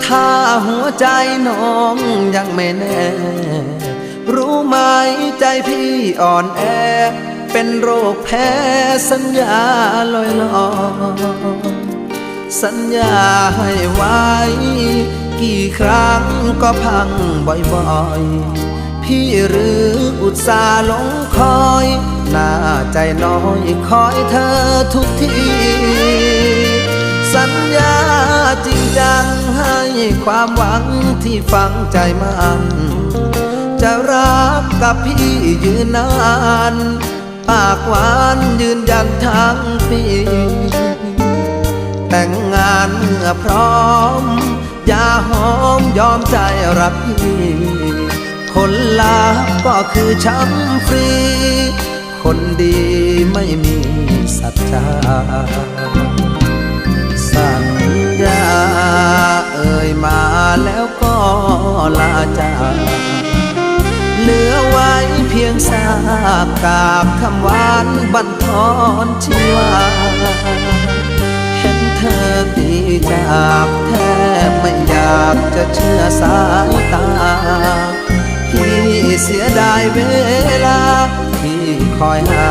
ถ้าหัวใจน้องยังไม่แน่ รู้ไหมใจพี่อ่อนแอเป็นโรคแพ้สัญญาลอยลอยสัญญาให้ไว้กี่ครั้งก็พังบ่อยๆพี่หรืออุตส่าห์หลงคอยหน้าใจน้อยคอยเธอทุกทีสัญญาจริงจังให้ความหวังที่ฝังใจมันจะรักกับพี่ยืนนานปากหวานยืนยันทั้งปีแต่งงานเมื่อพร้อมอย่าหอมยอมใจรักพี่คนลับก็คือช้ำฟรีคนดีไม่มีสัจจาสัญญาเอ่ยมาแล้วก็ลาจากเหลือไว้เพียงซากกาบคำหวานบั่นทอนชีวาเห็นเธอดีจากแทบไม่อยากจะเชื่อสายตาพี่เสียดายเวลาที่คอยหา